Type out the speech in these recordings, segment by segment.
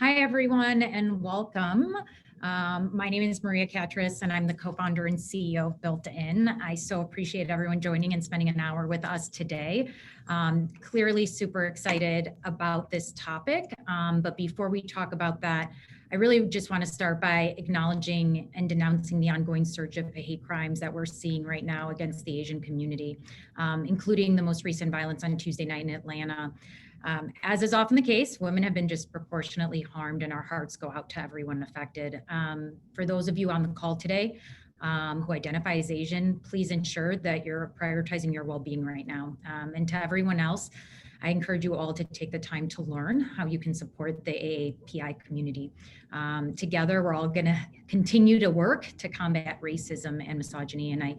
Hi, everyone, and welcome. My name is Maria Catris, and I'm the co-founder and CEO of Built In. I so appreciate everyone joining and spending an hour with us today. Clearly super excited about this topic, but before we talk about that, I really just want to start by acknowledging and denouncing the ongoing surge of hate crimes that we're seeing right now against the Asian community, including the most recent violence on Tuesday night in Atlanta. As is often the case, women have been disproportionately harmed, and our hearts go out to everyone affected. For those of you on the call today who identify as Asian, please ensure that you're prioritizing your well-being right now. And to everyone else, I encourage you all to take the time to learn how you can support the AAPI community. Together, we're all going to continue to work to combat racism and misogyny. And I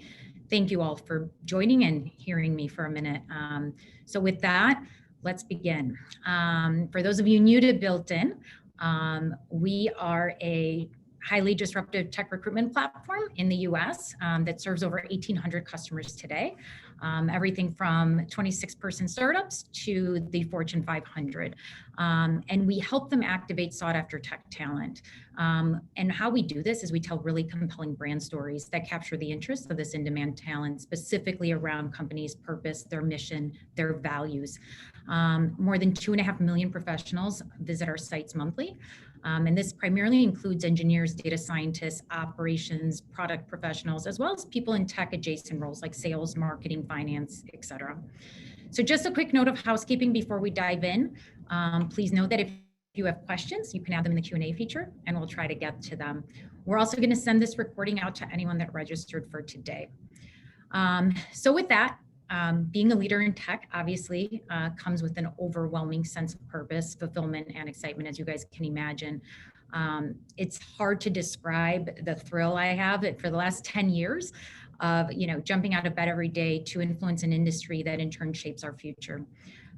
thank you all for joining and hearing me for a minute. So with that, let's begin. For those of you new to Built In, we are a highly disruptive tech recruitment platform in the US that serves over 1,800 customers today. Everything from 26-person startups to the Fortune 500. And we help them activate sought after tech talent. And how we do this is we tell really compelling brand stories that capture the interests of this in-demand talent, specifically around companies' purpose, their mission, their values. More than 2.5 million professionals visit our sites monthly. And this primarily includes engineers, data scientists, operations, product professionals, as well as people in tech adjacent roles like sales, marketing, finance, et cetera. So just a quick note of housekeeping before we dive in. Please note that if you have questions, you can add them in the Q&A feature and we'll try to get to them. We're also going to send this recording out to anyone that registered for today. So with that, being a leader in tech obviously comes with an overwhelming sense of purpose, fulfillment, and excitement, as you guys can imagine. It's hard to describe the thrill I have for the last 10 years of jumping out of bed every day to influence an industry that in turn shapes our future.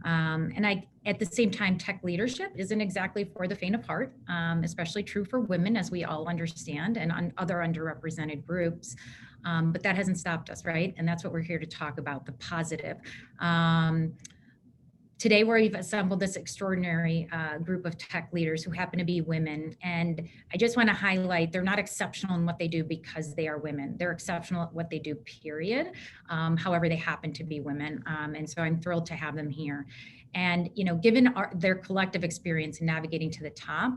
And at the same time, tech leadership isn't exactly for the faint of heart, especially true for women, as we all understand, and other underrepresented groups. But that hasn't stopped us, right? And that's what we're here to talk about, the positive. Today, we've assembled this extraordinary group of tech leaders who happen to be women. And I just want to highlight, they're not exceptional in what they do because they are women. They're exceptional at what they do, period. However, they happen to be women. And so I'm thrilled to have them here. And, given their collective experience in navigating to the top,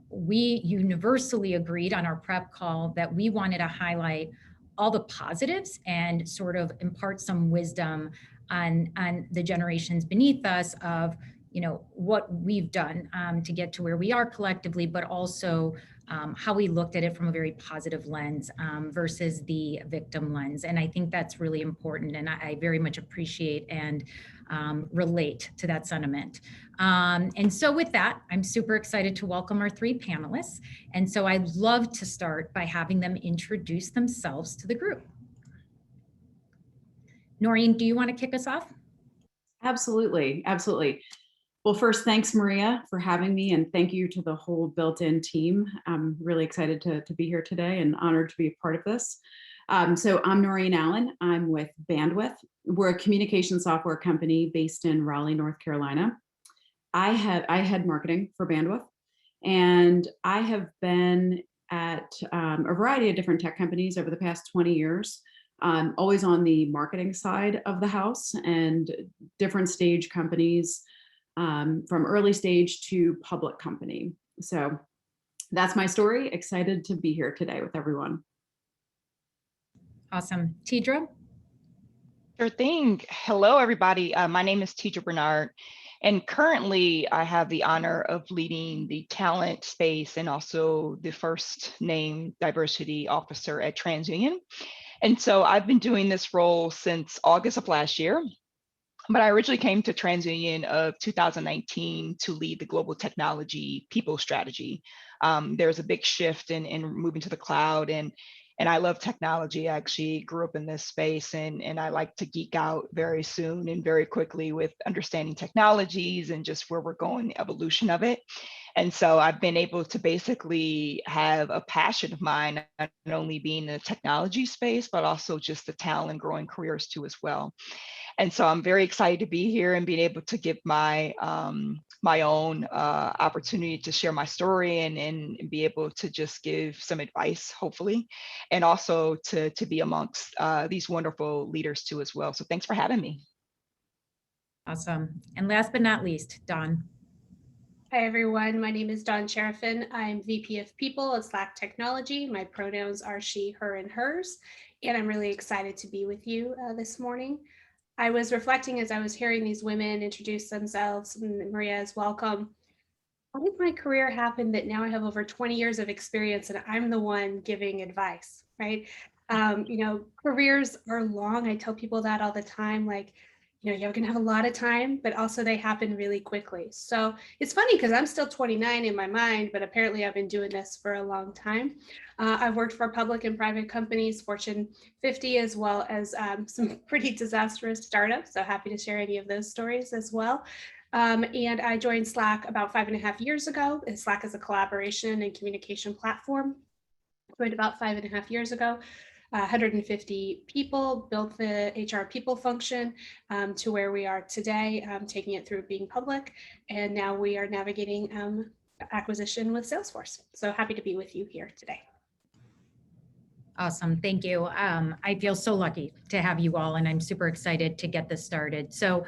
we universally agreed on our prep call that we wanted to highlight all the positives and sort of impart some wisdom on the generations beneath us of, what we've done to get to where we are collectively, but also how we looked at it from a very positive lens versus the victim lens. And I think that's really important. And I very much appreciate and relate to that sentiment. And so with that, I'm super excited to welcome our three panelists. And so I'd love to start by having them introduce themselves to the group. Noreen, do you want to kick us off? Absolutely, absolutely. Well, first, thanks, Maria, for having me, and thank you to the whole Built-In team. I'm really excited to be here today and honored to be a part of this. So I'm Noreen Allen. I'm with Bandwidth. We're a communication software company based in Raleigh, North Carolina. I head marketing for Bandwidth, and I have been at a variety of different tech companies over the past 20 years. Always on the marketing side of the house and different stage companies, from early stage to public company. So that's my story. Excited to be here today with everyone. Awesome. Tidra? Sure thing. Hello, everybody. My name is Tidra Bernard, and currently I have the honor of leading the talent space and also the first name diversity officer at TransUnion. And so I've been doing this role since August of last year, but I originally came to TransUnion of 2019 to lead the global technology people strategy. There's a big shift in moving to the cloud, and I love technology. I actually grew up in this space, and I like to geek out very soon and very quickly with understanding technologies and just where we're going, the evolution of it. And so I've been able to basically have a passion of mine, not only being in the technology space, but also just the talent and growing careers too as well. And so I'm very excited to be here and being able to give my my own opportunity to share my story and be able to just give some advice, hopefully, and also to be amongst these wonderful leaders too as well. So thanks for having me. Awesome. And last but not least, Dawn. Hi, everyone. My name is Dawn Sharafin. I'm VP of People at Slack Technology. My pronouns are she, her, and hers. And I'm really excited to be with you this morning. I was reflecting as I was hearing these women introduce themselves, and Maria is welcome. How did my career happen that now I have over 20 years of experience and I'm the one giving advice, right? Careers are long. I tell people that all the time, like, you're going to have a lot of time, but also they happen really quickly. So it's funny because I'm still 29 in my mind, but apparently I've been doing this for a long time. I've worked for public and private companies, Fortune 50, as well as some pretty disastrous startups. So happy to share any of those stories as well. And I joined Slack about 5.5 years ago. Slack is a collaboration and communication platform. Joined about 5.5 years ago. 150 people, built the HR people function to where we are today, taking it through being public. And now we are navigating acquisition with Salesforce. So happy to be with you here today. Awesome. Thank you. I feel so lucky to have you all, and I'm super excited to get this started. So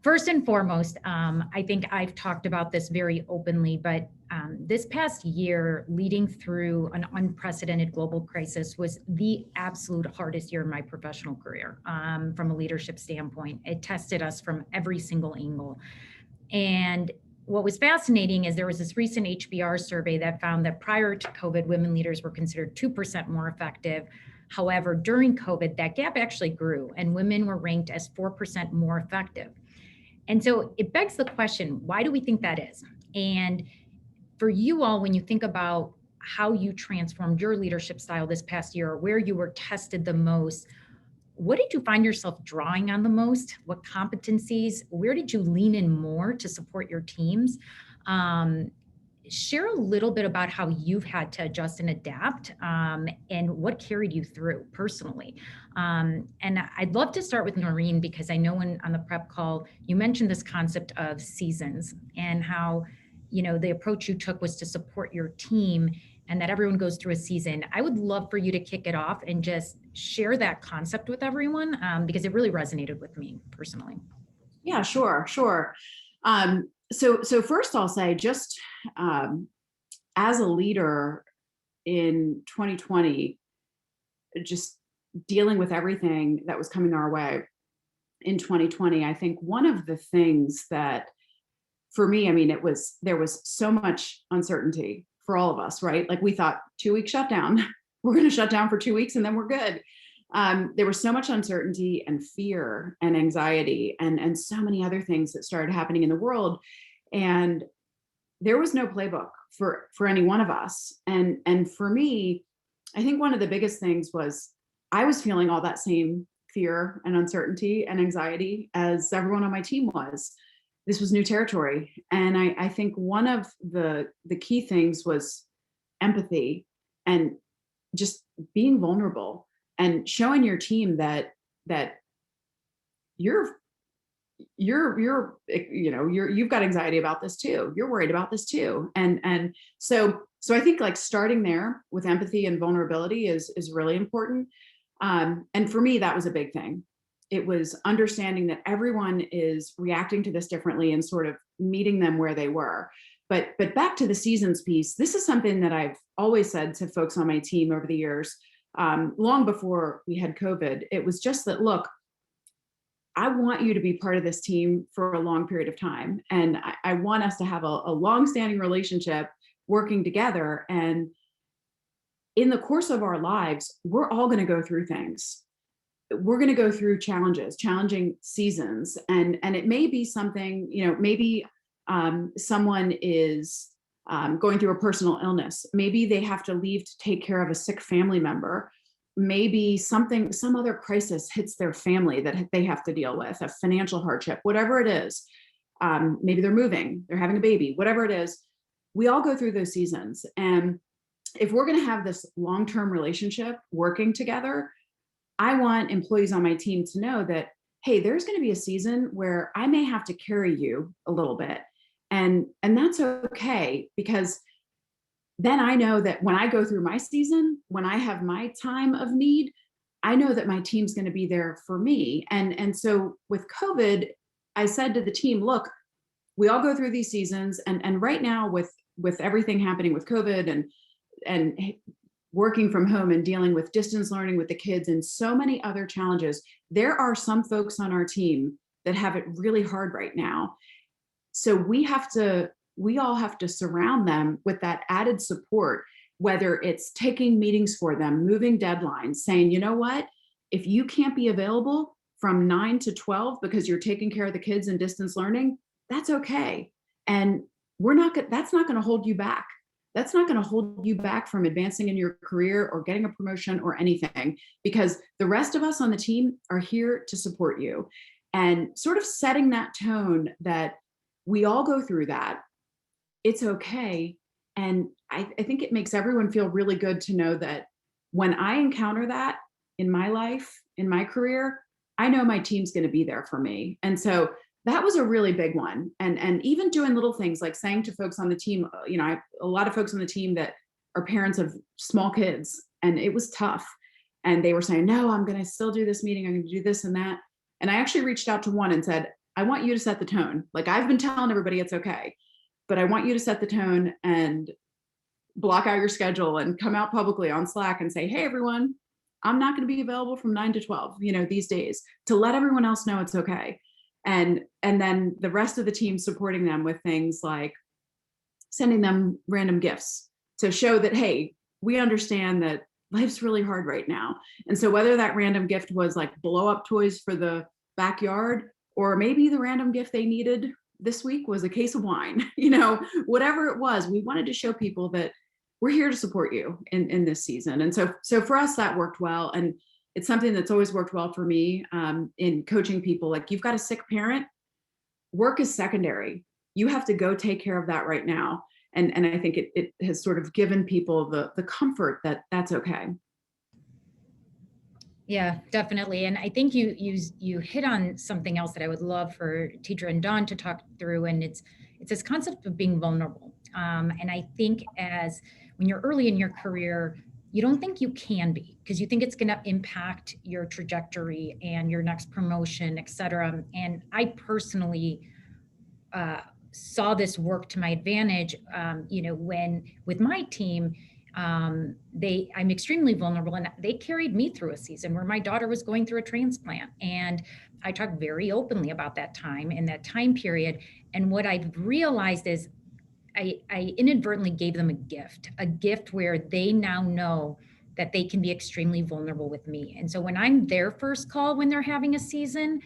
first and foremost, I think I've talked about this very openly, but this past year leading through an unprecedented global crisis was the absolute hardest year in my professional career from a leadership standpoint. It tested us from every single angle. And what was fascinating is there was this recent HBR survey that found that prior to COVID, women leaders were considered 2% more effective. However, during COVID, that gap actually grew and women were ranked as 4% more effective. And so it begs the question, why do we think that is? And for you all, when you think about how you transformed your leadership style this past year, or where you were tested the most, what did you find yourself drawing on the most? What competencies? Where did you lean in more to support your teams? Share a little bit about how you've had to adjust and adapt and what carried you through personally. And I'd love to start with Noreen, because I know when on the prep call, you mentioned this concept of seasons and how, the approach you took was to support your team and that everyone goes through a season. I would love for you to kick it off and just share that concept with everyone because it really resonated with me personally. Yeah, sure. So first I'll say just as a leader in 2020, just dealing with everything that was coming our way in 2020, I think one of the things that for me, there was so much uncertainty for all of us, right? Like we thought 2-week shutdown, we're going to shut down for 2 weeks and then we're good. There was so much uncertainty and fear and anxiety and so many other things that started happening in the world. And there was no playbook for any one of us. And for me, I think one of the biggest things was I was feeling all that same fear and uncertainty and anxiety as everyone on my team was. This was new territory. And I think one of the key things was empathy and just being vulnerable and showing your team that you've got anxiety about this too. You're worried about this too. And so I think like starting there with empathy and vulnerability is really important. And for me, that was a big thing. It was understanding that everyone is reacting to this differently and sort of meeting them where they were. But back to the seasons piece, this is something that I've always said to folks on my team over the years, long before we had COVID. It was just that, look, I want you to be part of this team for a long period of time. And I want us to have a long-standing relationship working together. And in the course of our lives, we're all going to go through things. We're going to go through challenging seasons. And it may be something, maybe someone is going through a personal illness. Maybe they have to leave to take care of a sick family member. Maybe some other crisis hits their family that they have to deal with, a financial hardship, whatever it is. Maybe they're moving, they're having a baby, whatever it is. we all go through those seasons. And if we're going to have this long-term relationship working together, I want employees on my team to know that, hey, there's going to be a season where I may have to carry you a little bit. And that's okay, because then I know that when I go through my season, when I have my time of need, I know that my team's going to be there for me. And so with COVID, I said to the team, look, we all go through these seasons, and right now with everything happening with COVID and working from home and dealing with distance learning with the kids and so many other challenges, there are some folks on our team that have it really hard right now. So we all have to surround them with that added support, whether it's taking meetings for them, moving deadlines, saying, you know what, if you can't be available from 9 to 12 because you're taking care of the kids in distance learning, that's okay. And that's not going to hold you back. That's not going to hold you back from advancing in your career or getting a promotion or anything, because the rest of us on the team are here to support you. And sort of setting that tone that we all go through that, it's okay. And I think it makes everyone feel really good to know that when I encounter that in my life, in my career, I know my team's going to be there for me. And so that was a really big one. And even doing little things like saying to folks on the team, I have a lot of folks on the team that are parents of small kids, and it was tough. And they were saying, no, I'm going to still do this meeting. I'm going to do this and that. And I actually reached out to one and said, I want you to set the tone. Like, I've been telling everybody it's okay, but I want you to set the tone and block out your schedule and come out publicly on Slack and say, hey, everyone, I'm not going to be available from 9 to 12, these days, to let everyone else know it's okay. And then the rest of the team supporting them with things like sending them random gifts to show that, hey, we understand that life's really hard right now. And so whether that random gift was like blow up toys for the backyard, or maybe the random gift they needed this week was a case of wine, whatever it was, we wanted to show people that we're here to support you in this season. And so for us, that worked well. And it's something that's always worked well for me in coaching people. Like, you've got a sick parent, work is secondary. You have to go take care of that right now. And I think it has sort of given people the comfort that that's okay. Yeah, definitely. And I think you hit on something else that I would love for Teacher and Dawn to talk through. And it's this concept of being vulnerable. And I think when you're early in your career, you don't think you can be, because you think it's going to impact your trajectory and your next promotion, et cetera. And I personally saw this work to my advantage, when with my team, I'm extremely vulnerable, and they carried me through a season where my daughter was going through a transplant. And I talked very openly about that time and that time period. And what I've realized is I inadvertently gave them a gift where they now know that they can be extremely vulnerable with me. And so when I'm their first call when they're having a season,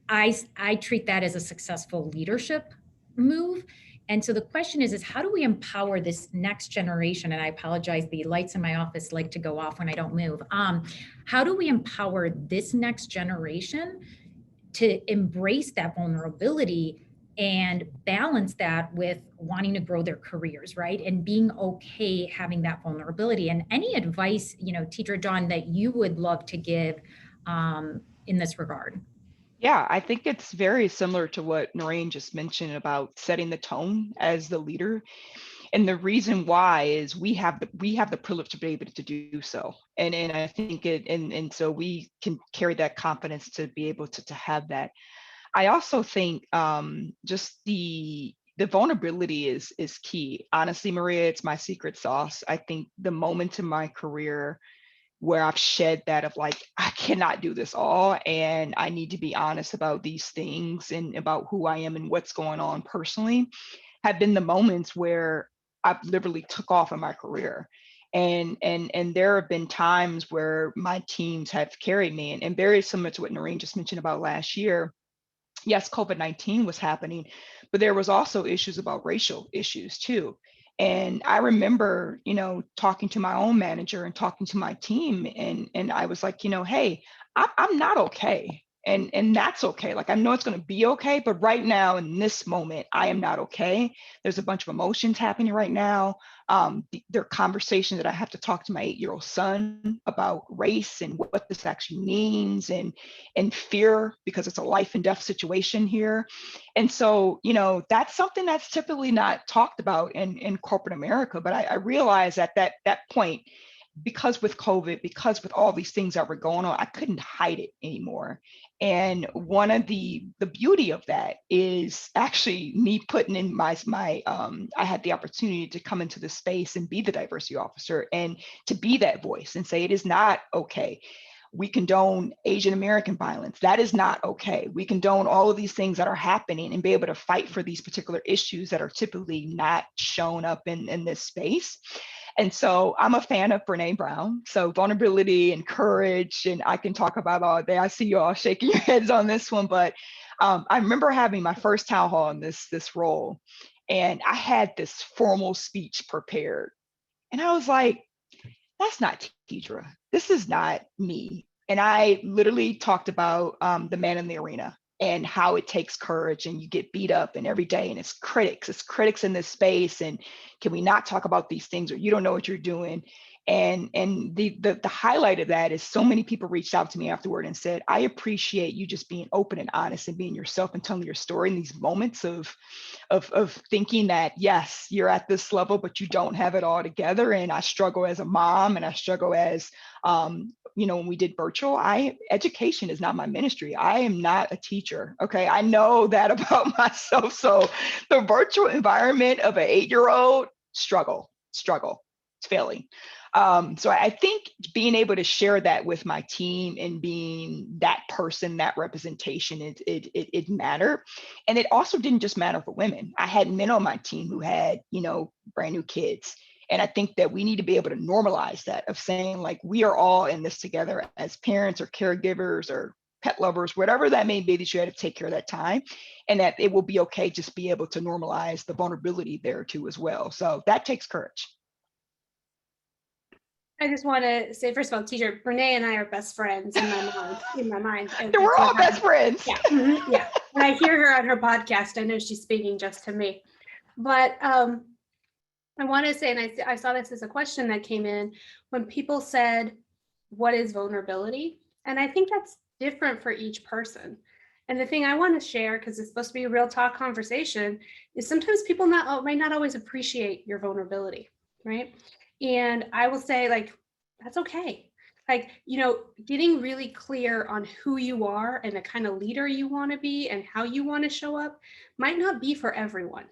I treat that as a successful leadership move. And so the question is how do we empower this next generation? And I apologize, the lights in my office like to go off when I don't move. How do we empower this next generation to embrace that vulnerability and balance that with wanting to grow their careers, right? And being okay having that vulnerability. And any advice, Teacher Dawn, that you would love to give in this regard? Yeah, I think it's very similar to what Noreen just mentioned about setting the tone as the leader. And the reason why is we have the privilege to be able to do so. And I think and so we can carry that confidence to be able to have that. I also think just the vulnerability is key. Honestly, Maria, it's my secret sauce. I think the moment in my career where I've shed that of like, I cannot do this all, and I need to be honest about these things and about who I am and what's going on personally, have been the moments where I've literally took off in my career. And there have been times where my teams have carried me, and very similar to what Noreen just mentioned about last year. Yes, COVID-19 was happening, but there was also issues about racial issues too. And I remember, talking to my own manager and talking to my team, and I was like, hey, I'm not okay And that's okay. Like, I know it's going to be okay, but right now in this moment, I am not okay. There's a bunch of emotions happening right now. There are conversations that I have to talk to my 8-year-old son about race and what this actually means, and fear, because it's a life and death situation here. And so, that's something that's typically not talked about in corporate America. But I realize at that point, because with COVID, because with all these things that were going on, I couldn't hide it anymore. And one of the beauty of that is actually me putting in my I had the opportunity to come into the space and be the diversity officer, and to be that voice and say, it is not okay. We condone Asian American violence. That is not okay. We condone all of these things that are happening, and be able to fight for these particular issues that are typically not shown up in this space. And so I'm a fan of Brene Brown. So vulnerability and courage, and I can talk about all day. I see you all shaking your heads on this one, but I remember having my first town hall in this role, and I had this formal speech prepared. And I was like, that's not Tidra. This is not me. And I literally talked about the man in the arena, and how it takes courage, and you get beat up and every day, and it's critics in this space, and can we not talk about these things, or you don't know what you're doing. And the highlight of that is, so many people reached out to me afterward and said, I appreciate you just being open and honest and being yourself and telling your story in these moments of thinking that, yes, you're at this level, but you don't have it all together. And I struggle as a mom, and I struggle as when we did virtual, education is not my ministry. I am not a teacher. Okay. I know that about myself. So the virtual environment of an 8-year-old, struggle, it's failing. So I think being able to share that with my team, and being that person, that representation, it mattered. And it also didn't just matter for women. I had men on my team who had, brand new kids. And I think that we need to be able to normalize that, of saying, like, we are all in this together as parents or caregivers or pet lovers, whatever that may be, that you had to take care of that time, and that it will be okay, just be able to normalize the vulnerability there too as well. So that takes courage. I just want to say, first of all, teacher, Brene and I are best friends in my mind. And we're all best friends. Yeah. Mm-hmm, yeah. When I hear her on her podcast, I know she's speaking just to me. But I want to say, and I saw this as a question that came in when people said, what is vulnerability? And I think that's different for each person. And the thing I want to share, because it's supposed to be a real talk conversation, is sometimes people might not always appreciate your vulnerability, right? And I will say, like, that's okay. Like, getting really clear on who you are and the kind of leader you want to be and how you want to show up might not be for everyone.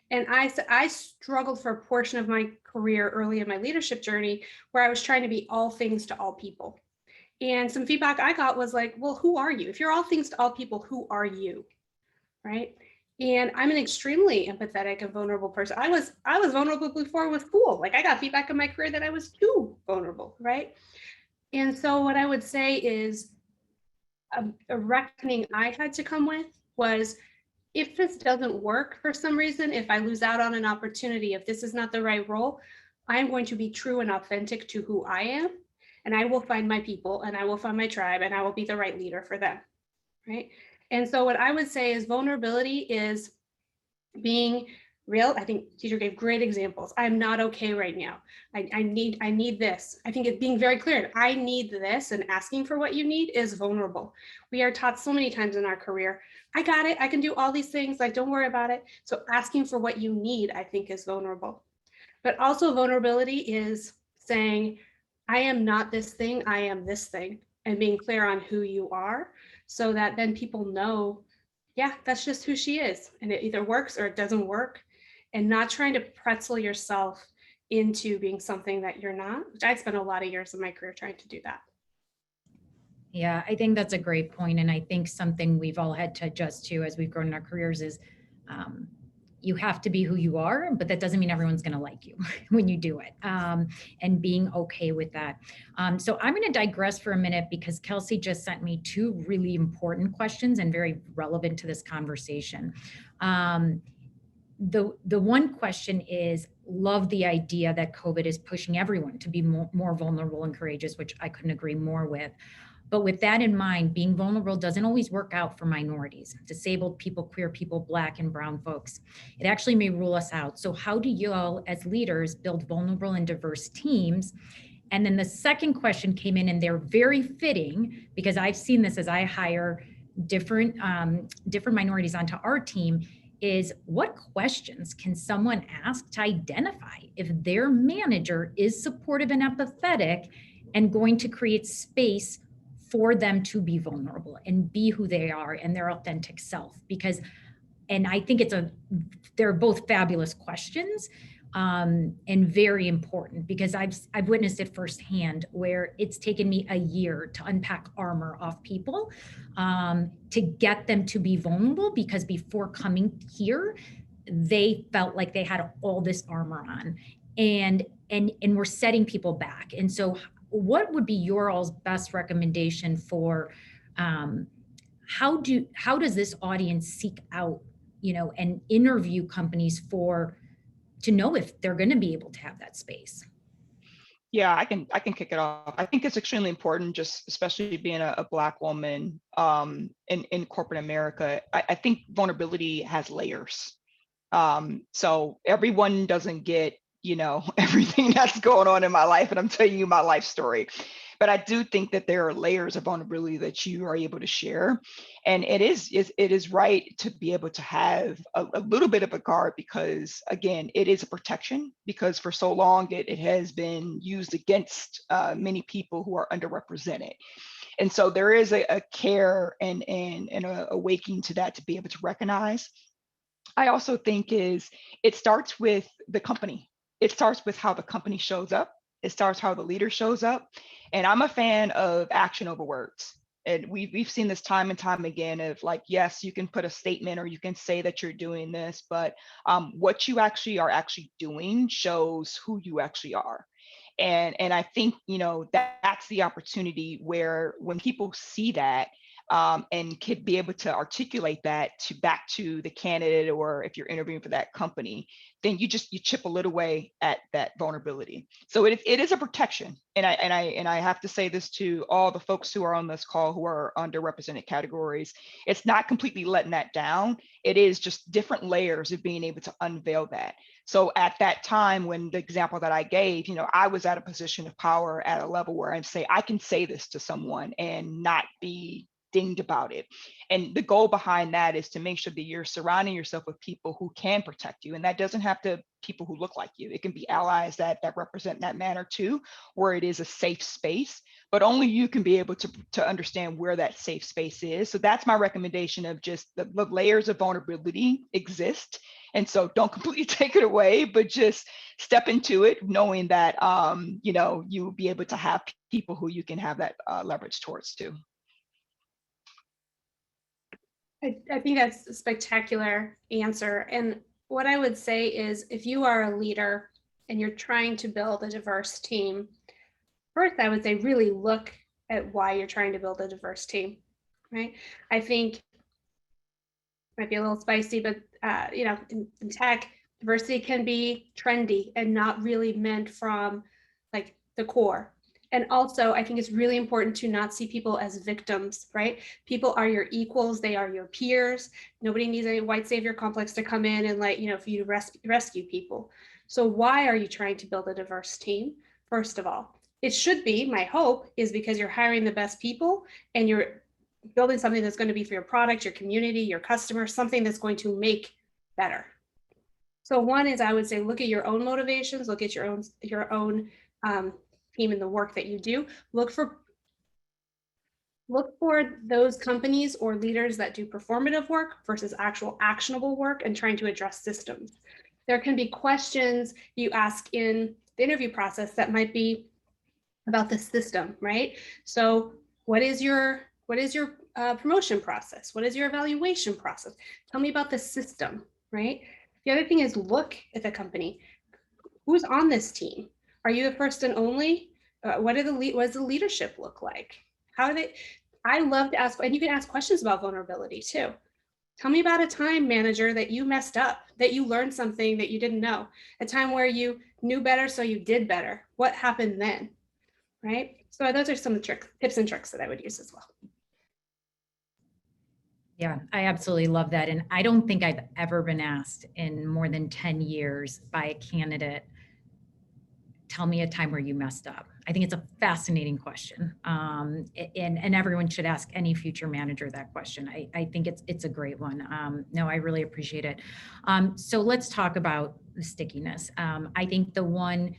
And I struggled for a portion of my career early in my leadership journey, where I was trying to be all things to all people. And some feedback I got was like, well, who are you? If you're all things to all people, who are you? Right. And I'm an extremely empathetic and vulnerable person. I was vulnerable before it was cool. Like, I got feedback in my career that I was too vulnerable. Right. And so what I would say is a reckoning I had to come with was, if this doesn't work for some reason, if I lose out on an opportunity, if this is not the right role, I am going to be true and authentic to who I am. And I will find my people, and I will find my tribe, and I will be the right leader for them. Right. And so what I would say is, vulnerability is being real. I think teacher gave great examples. I'm not okay right now. I need this. I think it's being very clear. I need this, and asking for what you need is vulnerable. We are taught so many times in our career, I got it. I can do all these things. Like, don't worry about it. So asking for what you need, I think, is vulnerable. But also vulnerability is saying, I am not this thing. I am this thing, and being clear on who you are, so that then people know, yeah, that's just who she is. And it either works or it doesn't work. And not trying to pretzel yourself into being something that you're not, which I spent a lot of years of my career trying to do that. Yeah, I think that's a great point. And I think something we've all had to adjust to as we've grown in our careers is you have to be who you are, but that doesn't mean everyone's going to like you when you do it, and being okay with that. So I'm going to digress for a minute, because Kelsey just sent me 2 really important questions and very relevant to this conversation. the one question is, love the idea that COVID is pushing everyone to be more vulnerable and courageous, which I couldn't agree more with. But with that in mind, being vulnerable doesn't always work out for minorities, disabled people, queer people, Black and brown folks. It actually may rule us out. So how do you all as leaders build vulnerable and diverse teams? And then the second question came in, and they're very fitting because I've seen this as I hire different minorities onto our team, is what questions can someone ask to identify if their manager is supportive and empathetic and going to create space for them to be vulnerable and be who they are and their authentic self? Because, and I think they're both fabulous questions, and very important, because I've witnessed it firsthand where it's taken me a year to unpack armor off people, to get them to be vulnerable, because before coming here, they felt like they had all this armor on, and we're setting people back. And so what would be your all's best recommendation for how does this audience seek out, and interview companies to know if they're going to be able to have that space? Yeah, I can kick it off. I think it's extremely important, just especially being a Black woman in corporate America. I think vulnerability has layers. So everyone doesn't get, everything that's going on in my life, and I'm telling you my life story. But I do think that there are layers of vulnerability that you are able to share. And it is right to be able to have a little bit of a guard, because again, it is a protection, because for so long it has been used against many people who are underrepresented. And so there is a care and a awakening to that, to be able to recognize. I also think it starts with the company. It starts with how the company shows up. It starts how the leader shows up. And I'm a fan of action over words. And we've seen this time and time again of like, yes, you can put a statement or you can say that you're doing this, but what you actually are doing shows who you actually are. And I think, that's the opportunity where when people see that, and could be able to articulate that back to the candidate, or if you're interviewing for that company, then you chip a little away at that vulnerability. So it is a protection. And I have to say this to all the folks who are on this call who are underrepresented categories. It's not completely letting that down. It is just different layers of being able to unveil that. So at that time, when the example that I gave, I was at a position of power at a level where I can say this to someone and not be dinged about it. And the goal behind that is to make sure that you're surrounding yourself with people who can protect you. And that doesn't have to people who look like you. It can be allies that represent that manner too, where it is a safe space, but only you can be able to understand where that safe space is. So that's my recommendation, of just the layers of vulnerability exist. And so don't completely take it away, but just step into it, knowing that, you will be able to have people who you can have that leverage towards too. I think that's a spectacular answer. And what I would say is, if you are a leader and you're trying to build a diverse team, first, I would say really look at why you're trying to build a diverse team, right? I think it might be a little spicy, but in tech, diversity can be trendy and not really meant from like the core. And also, I think it's really important to not see people as victims, right? People are your equals. They are your peers. Nobody needs a white savior complex to come in and for you to rescue people. So why are you trying to build a diverse team? First of all, it should be, my hope is because you're hiring the best people and you're building something that's going to be for your product, your community, your customers, something that's going to make better. So one is, I would say, look at your own motivations, look at your own team and the work that you do. Look for those companies or leaders that do performative work versus actual actionable work and trying to address systems. There can be questions you ask in the interview process that might be about the system, right? So what is your promotion process? What is your evaluation process? Tell me about the system, right? The other thing is, look at the company. Who's on this team? Are you the first and only? What does the leadership look like? How do they? I love to ask, and you can ask questions about vulnerability too. Tell me about a time, manager, that you messed up, that you learned something that you didn't know, a time where you knew better, so you did better. What happened then, right? So those are some tips and tricks that I would use as well. Yeah, I absolutely love that. And I don't think I've ever been asked in more than 10 years by a candidate, tell me a time where you messed up. I think it's a fascinating question. And everyone should ask any future manager that question. I think it's a great one. No, I really appreciate it. So let's talk about the stickiness. I think the one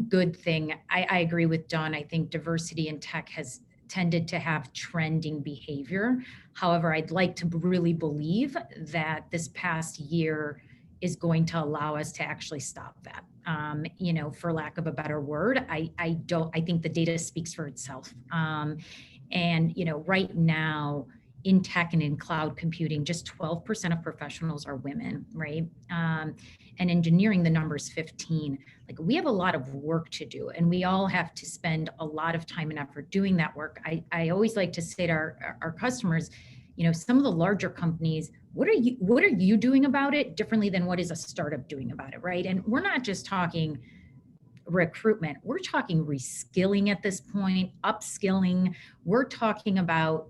good thing, I agree with Dawn. I think diversity in tech has tended to have trending behavior. However, I'd like to really believe that this past year is going to allow us to actually stop that. For lack of a better word, I think the data speaks for itself. Right now in tech and in cloud computing, just 12% of professionals are women, right? And engineering, the number is 15. Like, we have a lot of work to do, and we all have to spend a lot of time and effort doing that work. I always like to say to our customers, some of the larger companies, what are you doing about it differently than what is a startup doing about it, right? And we're not just talking recruitment, we're talking reskilling at this point, upskilling. We're talking about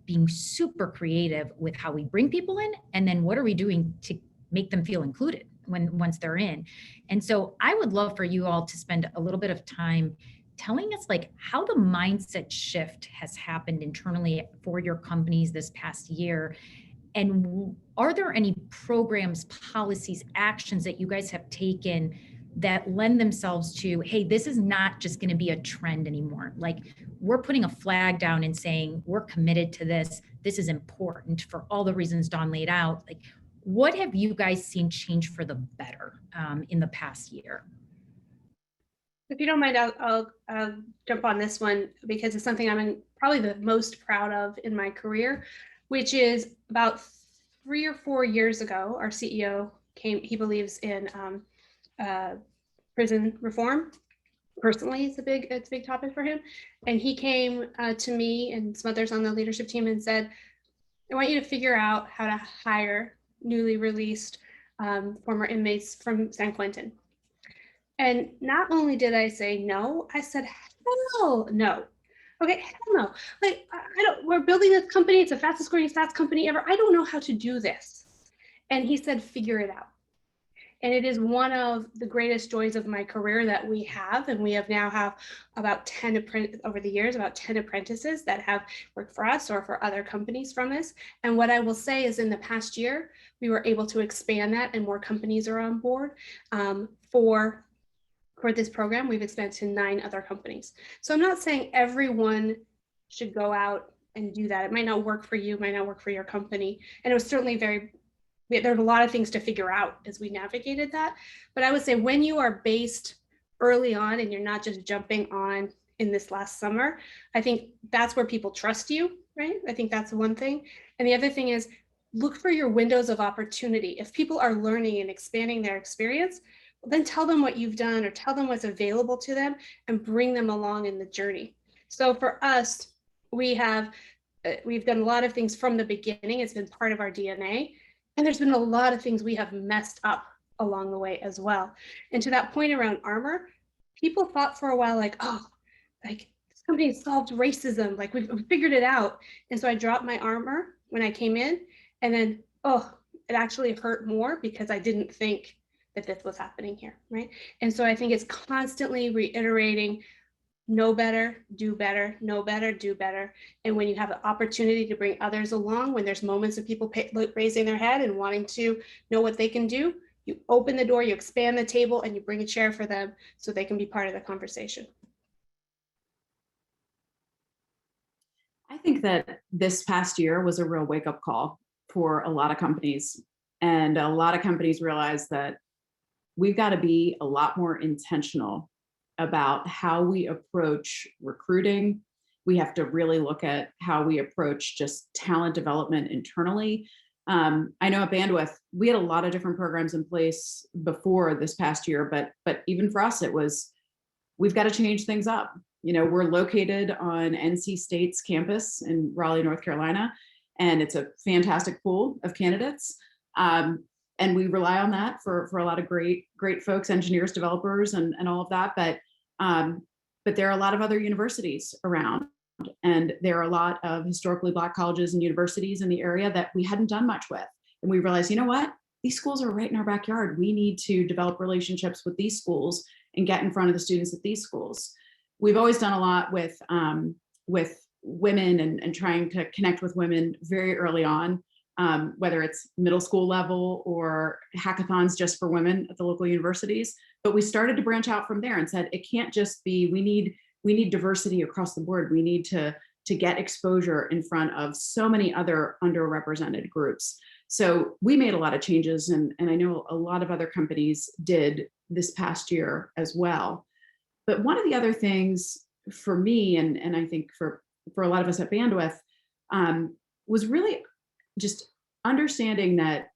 being super creative with how we bring people in, and then what are we doing to make them feel included once they're in. And so I would love for you all to spend a little bit of time telling us like how the mindset shift has happened internally for your companies this past year. And are there any programs, policies, actions that you guys have taken that lend themselves to, hey, this is not just going to be a trend anymore. Like, we're putting a flag down and saying, we're committed to this. This is important for all the reasons Dawn laid out. Like, what have you guys seen change for the better in the past year? If you don't mind, I'll jump on this one because it's something I'm probably the most proud of in my career, which is about 3 or 4 years ago, our CEO came, he believes in prison reform. Personally, it's a big topic for him. And he came to me and some others on the leadership team and said, I want you to figure out how to hire newly released former inmates from San Quentin. And not only did I say no, I said, hell no. Okay, hell no. Like, we're building this company. It's the fastest growing SaaS company ever. I don't know how to do this. And he said, figure it out. And it is one of the greatest joys of my career that we have. And we have about 10 over the years, about 10 apprentices that have worked for us or for other companies from this. And what I will say is in the past year, we were able to expand that and more companies are on board for this program. We've expanded to 9 other companies. So I'm not saying everyone should go out and do that. It might not work for you, might not work for your company. And it was certainly there's a lot of things to figure out as we navigated that. But I would say when you are based early on and you're not just jumping on in this last summer, I think that's where people trust you, right? I think that's one thing. And the other thing is look for your windows of opportunity. If people are learning and expanding their experience, then tell them what you've done or tell them what's available to them and bring them along in the journey. So for us, we've done a lot of things from the beginning. It's been part of our DNA. And there's been a lot of things we have messed up along the way as well. And to that point around armor, people thought for a while, like, oh, like this company solved racism, like we figured it out. And so I dropped my armor when I came in, and then, oh, it actually hurt more because I didn't think that this was happening here, right? And so I think it's constantly reiterating, know better, do better, know better, do better. And when you have an opportunity to bring others along, when there's moments of people raising their head and wanting to know what they can do, you open the door, you expand the table, and you bring a chair for them so they can be part of the conversation. I think that this past year was a real wake-up call for a lot of companies. And a lot of companies realized that we've got to be a lot more intentional about how we approach recruiting. We have to really look at how we approach just talent development internally. I know at Bandwidth, we had a lot of different programs in place before this past year, but even for us, it was, we've got to change things up. We're located on NC State's campus in Raleigh, North Carolina, and it's a fantastic pool of candidates. And we rely on that for a lot of great folks, engineers, developers, and all of that. But there are a lot of other universities around, and there are a lot of historically Black colleges and universities in the area that we hadn't done much with. And we realized, you know what? These schools are right in our backyard. We need to develop relationships with these schools and get in front of the students at these schools. We've always done a lot with women and trying to connect with women very early on, whether it's middle school level or hackathons just for women at the local universities. But we started to branch out from there and said, it can't just be, we need diversity across the board. We need to get exposure in front of so many other underrepresented groups. So we made a lot of changes, and I know a lot of other companies did this past year as well. But one of the other things for me, and I think for a lot of us at Bandwidth, was really just understanding that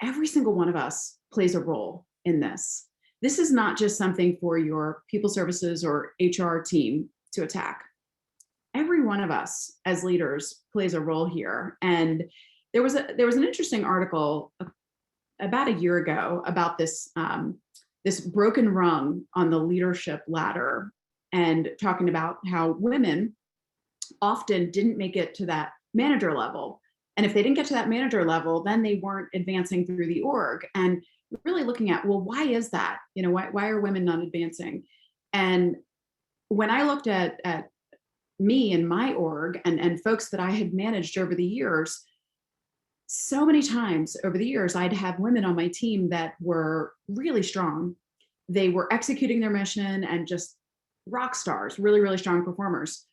every single one of us plays a role in this. This is not just something for your people services or HR team to attack. Every one of us as leaders plays a role here. And there was an interesting article about a year ago about this this broken rung on the leadership ladder, and talking about how women often didn't make it to that manager level. And if they didn't get to that manager level, then they weren't advancing through the org. And really looking at, well, why is that? You know, why are women not advancing? And when I looked at me and my org and folks that I had managed over the years, so many times over the years, I'd have women on my team that were really strong. They were executing their mission and just rock stars, really, really strong performers.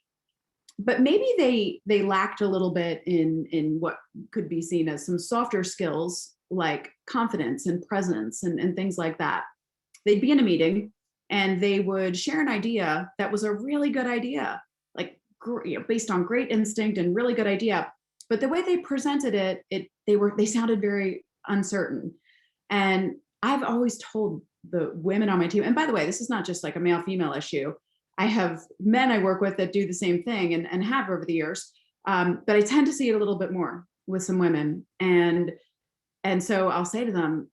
But maybe they lacked a little bit in what could be seen as some softer skills like confidence and presence and things like that. They'd be in a meeting and they would share an idea that was a really good idea, like, you know, based on great instinct and really good idea. But the way they presented it, they sounded very uncertain. And I've always told the women on my team, and by the way, this is not just like a male-female issue. I have men I work with that do the same thing and have over the years. But I tend to see it a little bit more with some women. And so I'll say to them,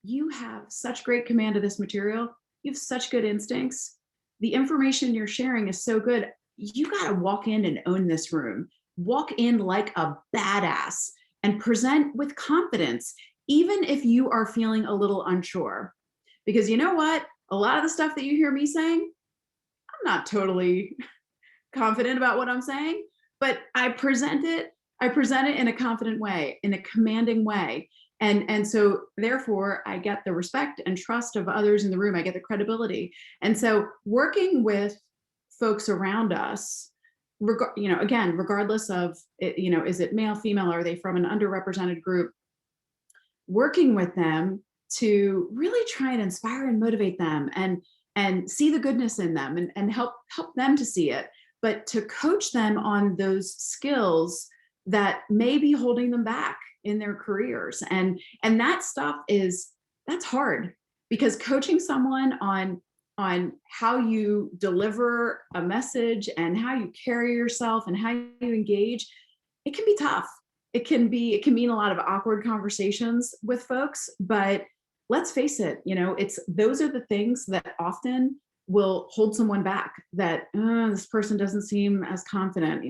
you have such great command of this material. You have such good instincts. The information you're sharing is so good. You got to walk in and own this room. Walk in like a badass and present with confidence, even if you are feeling a little unsure. Because you know what? A lot of the stuff that you hear me saying, I'm not totally confident about what I'm saying, but I present it in a confident way, in a commanding way. And so therefore I get the respect and trust of others in the room. I get the credibility. And so working with folks around us, again, regardless of, is it male, female, are they from an underrepresented group, working with them to really try and inspire and motivate them and see the goodness in them and help them to see it, but to coach them on those skills that may be holding them back in their careers. And that stuff that's hard, because coaching someone on how you deliver a message and how you carry yourself and how you engage, it can be tough. It can mean a lot of awkward conversations with folks, but let's face it, those are the things that often will hold someone back, that this person doesn't seem as confident,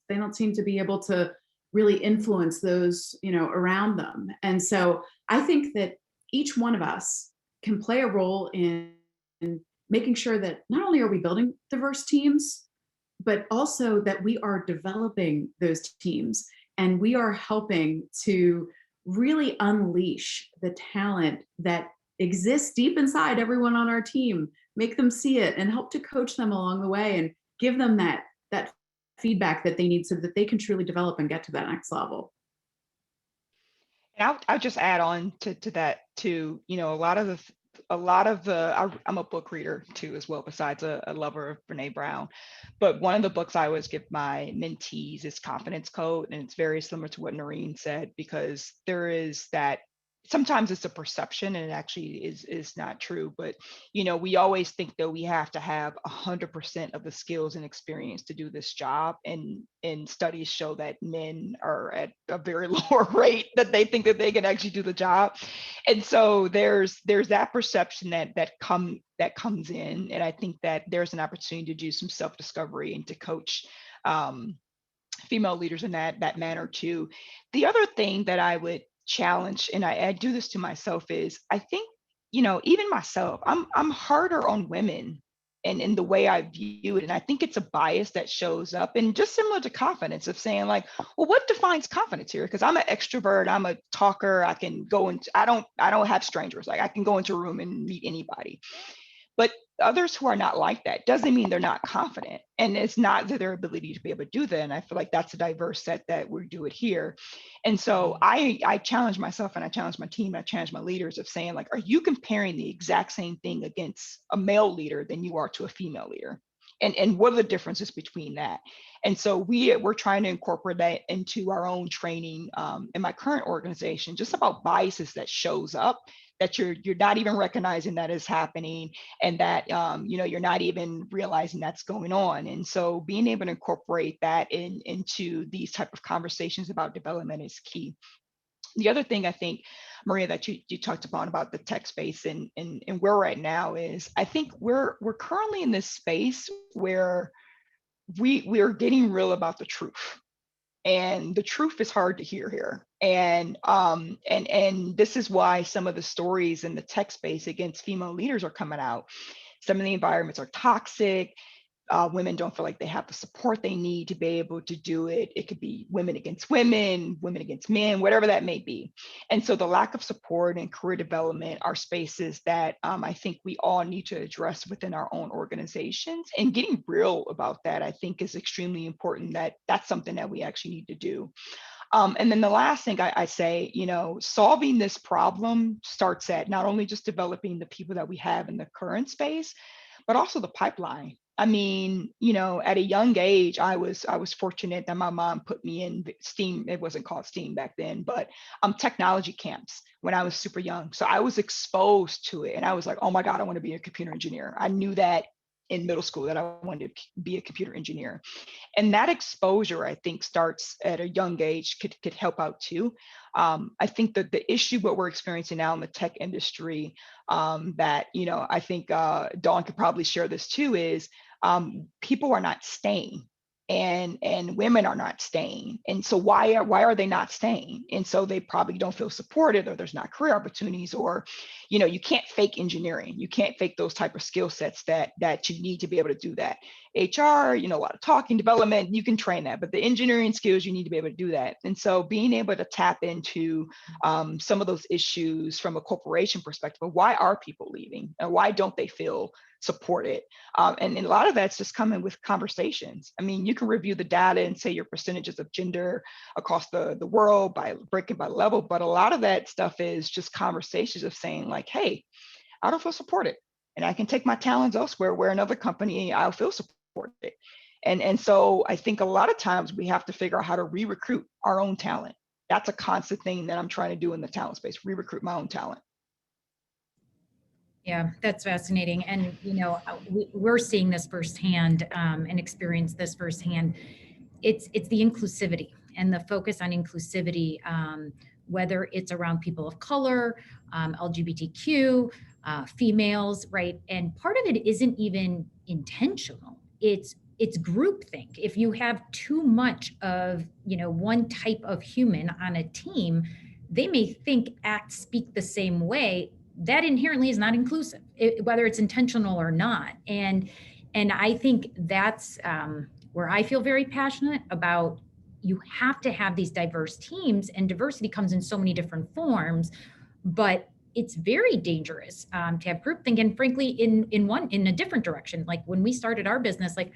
they don't seem to be able to really influence those, around them. And so I think that each one of us can play a role in making sure that not only are we building diverse teams, but also that we are developing those teams and we are helping to really unleash the talent that exists deep inside everyone on our team, make them see it and help to coach them along the way and give them that feedback that they need so that they can truly develop and get to that next level. And I'll just add on to that too. I'm a book reader too as well, besides a lover of Brene Brown. But one of the books I always give my mentees is Confidence Code, and it's very similar to what Noreen said, because there is that sometimes it's a perception and it actually is not true. But, we always think that we have to have 100% of the skills and experience to do this job. And studies show that men are at a very lower rate that they think that they can actually do the job. And so there's that perception that comes in. And I think that there's an opportunity to do some self-discovery and to coach female leaders in that manner too. The other thing that I would challenge, and I do this to myself, is I think, even myself, I'm harder on women and in the way I view it. And I think it's a bias that shows up, and just similar to confidence, of saying like, well, what defines confidence here? Because I'm an extrovert, I'm a talker, I can go into, I don't have strangers. Like I can go into a room and meet anybody. But others who are not like that doesn't mean they're not confident. And it's not their ability to be able to do that. And I feel like that's a diverse set that we do it here. And so I challenge myself, and I challenge my team, I challenge my leaders of saying like, are you comparing the exact same thing against a male leader than you are to a female leader? And what are the differences between that? And so we're trying to incorporate that into our own training in my current organization, just about biases that shows up that you're not even recognizing that is happening, and that you're not even realizing that's going on. And so being able to incorporate that into these type of conversations about development is key. The other thing I think, Maria, that you talked about the tech space and where we're at now is, I think we're currently in this space where we're getting real about the truth. And the truth is hard to hear here. And this is why some of the stories in the tech space against female leaders are coming out. Some of the environments are toxic. Women don't feel like they have the support they need to be able to do it. It could be women against women, women against men, whatever that may be. And so the lack of support and career development are spaces that I think we all need to address within our own organizations. And getting real about that, I think, is extremely important. That's something that we actually need to do. And then the last thing I say, solving this problem starts at not only just developing the people that we have in the current space, but also the pipeline. I mean, at a young age, I was fortunate that my mom put me in STEAM. It wasn't called STEAM back then, but technology camps when I was super young. So I was exposed to it, and I was like, oh my God, I want to be a computer engineer. I knew that in middle school that I wanted to be a computer engineer. And that exposure, I think, starts at a young age, could help out too. I think that the issue, what we're experiencing now in the tech industry, that, I think Dawn could probably share this too, is people are not staying. And women are not staying. And so why are they not staying? And so they probably don't feel supported, or there's not career opportunities, or, you can't fake engineering. You can't fake those type of skill sets that you need to be able to do that. HR, a lot of talking, development, you can train that, but the engineering skills, you need to be able to do that. And so being able to tap into some of those issues from a corporation perspective of why are people leaving, and why don't they feel supported? And a lot of that's just coming with conversations. I mean, you can review the data and say your percentages of gender across the world by breaking by level, but a lot of that stuff is just conversations of saying like, hey, I don't feel supported, and I can take my talents elsewhere where another company I'll feel supported. And so I think a lot of times we have to figure out how to re-recruit our own talent. That's a constant thing that I'm trying to do in the talent space, re-recruit my own talent. Yeah, that's fascinating. And, we're seeing this firsthand and experience this firsthand. It's the inclusivity and the focus on inclusivity, whether it's around people of color, LGBTQ, females, right? And part of it isn't even intentional. It's groupthink. If you have too much of, one type of human on a team, they may think, act, speak the same way. That inherently is not inclusive, whether it's intentional or not. And I think that's where I feel very passionate about. You have to have these diverse teams, and diversity comes in so many different forms, but it's very dangerous to have groupthink. And frankly, in a different direction, like when we started our business, like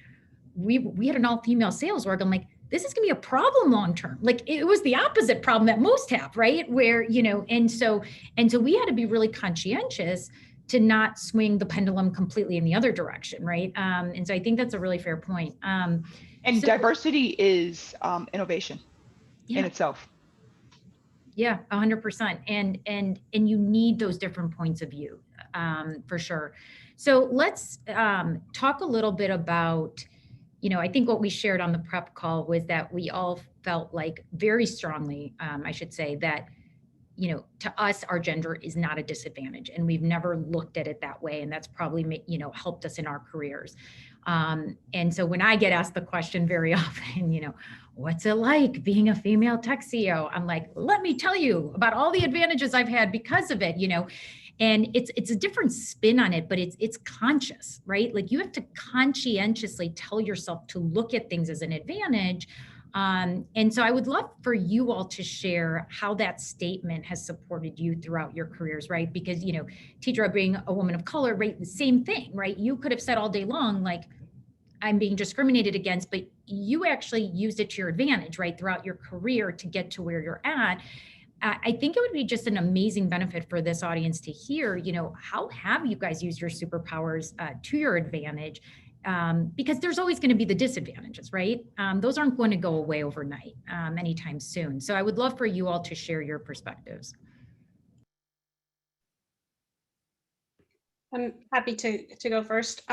we had an all-female sales org. I'm like, this is gonna be a problem long-term. Like it was the opposite problem that most have, right? Where, and so we had to be really conscientious to not swing the pendulum completely in the other direction, right? And so I think that's a really fair point. And diversity is innovation in itself. Yeah, 100%. And you need those different points of view, for sure. So let's talk a little bit about, I think what we shared on the prep call was that we all felt like very strongly, I should say, that to us, our gender is not a disadvantage, and we've never looked at it that way. And that's probably, helped us in our careers. And so when I get asked the question very often, what's it like being a female tech CEO? I'm like, let me tell you about all the advantages I've had because of it, and it's a different spin on it, but it's conscious, right? Like you have to conscientiously tell yourself to look at things as an advantage. And so I would love for you all to share how that statement has supported you throughout your careers, right? Because, Tidra, being a woman of color, right, the same thing, right? You could have said all day long, like, I'm being discriminated against, but you actually used it to your advantage, right, throughout your career to get to where you're at. I think it would be just an amazing benefit for this audience to hear, how have you guys used your superpowers to your advantage? Because there's always going to be the disadvantages, right? Those aren't going to go away overnight anytime soon. So I would love for you all to share your perspectives. I'm happy to go first.